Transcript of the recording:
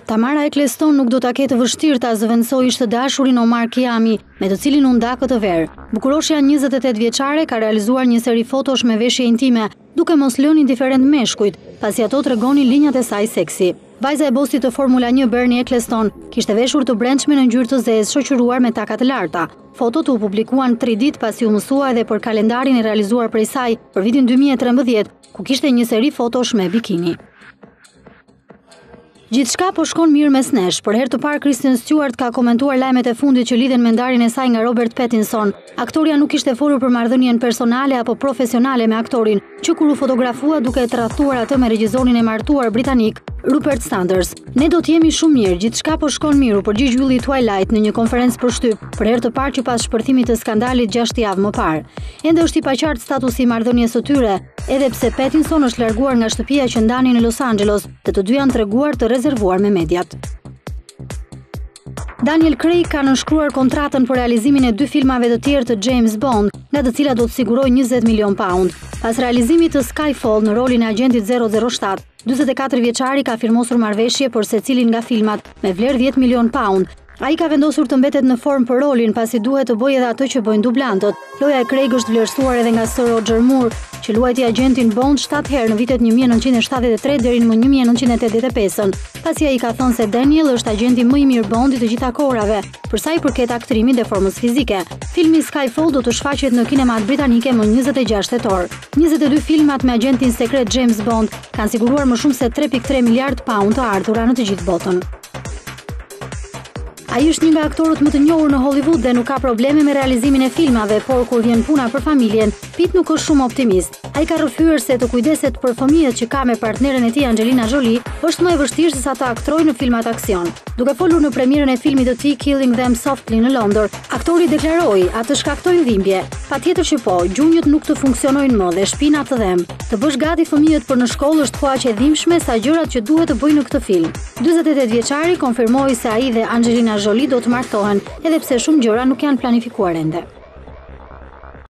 Tamara Ecclestone nuk do ta ketë vështirë ta zëvendësojë ish të dashurin Omar Kiami, me të cilin u nda këtë verë. Bukuroshja 28 vjeçare ka realizuar një seri fotosh me veshje intime, duke mos lënë indiferent meshkujt, pasi ato tregonin linjat e saj seksi. Vajza e bostit të Formula 1 Bernie Ecclestone kishte veshur të brendshme në ngjyrë të zezë, shoqëruar me taka të larta. Fotot u publikuan 3 ditë pasi u mësua edhe për kalendarin e realizuar prej saj për vitin 2013, ku kishte një seri fotosh me bikini. Gjithçka po shkon mirë mes nesh. Për herë të parë Kristen Stewart ka komentuar lajmet e fundit që lidhen me ndarjen e saj nga Robert Pattinson. Aktoria nuk kishte folur për marrëdhënien personale apo profesionale me aktorin, që kur u fotografua duke e tradhtuar atë me regjisorin e martuar britanik Rupert Sanders. Ne do të jemi shumë mirë, gjithçka po shkon mirë, u përgjigj ylli Twilight në një konferencë për shtyp, për herë të parë që pas shpërthimit të skandalit 6 javë më parë. Ende është i paqartë statusi i marrëdhënies së tyre, edhe pse Pattinson është larguar nga shtëpia që ndani në Los Angeles, të dy janë treguar të rezervuar me mediat. Daniel Craig ka nënshkruar kontratën për realizimin e 2 filmave të tjerë të James Bond, nga të cilat do të sigurojë 20 milion pound. Pas realizimit të Skyfall në rolin e agentit 007, 44 vjeçari ka firmosur marrëveshje për secilin nga filmat me vlerë 10 milion pound. Ai ka vendosur të mbetet në formë për rolin pasi duhet të bëjë edhe atë që bëjnë dublantët. Loja e Craig është vlerësuar edhe nga Sir Roger Moore, që luajti agentin Bond 7 herë në vitet 1973 deri në 1985, pasi ai ka thënë se Daniel është agenti më i mirë Bondi të gjitha kohërave, për sa i përket aktrimit dhe formës fizike. Filmi Skyfall do të shfaqet në kinemat britanike më 26 tetor. 22 filmat me agentin sekret James Bond kanë siguruar më shumë se 3.3 miliard pound të ardhura në të gjithë botën. Ai është një nga aktorët më të njohur në Hollywood dhe nuk ka probleme me realizimin e filmave, por kur vjen puna për familjen, Pitt nuk është shumë optimist. Ai ka rrëfyer se të kujdeset për fëmijët që ka me partneren e tij Angelina Jolie është më e vështirë se sa të aktrojë në filmat aksion. Duke folur në premierën e filmit të tij Killing Them Softly në Londër, aktori deklaroi: "Atë shkaktojnë dhimbje. Patjetër që po, gjunjët nuk të funksionojnë më dhe shpina të dhem. Të bësh gati fëmijët për në shkollë është aq e dhimbshme sa gjërat që duhet të bëjnë në këtë film." 48 vjeçari konfirmoi se ai dhe Angelina Jolie do të martohen, edhe pse shumë gjëra nuk janë planifikuar ende.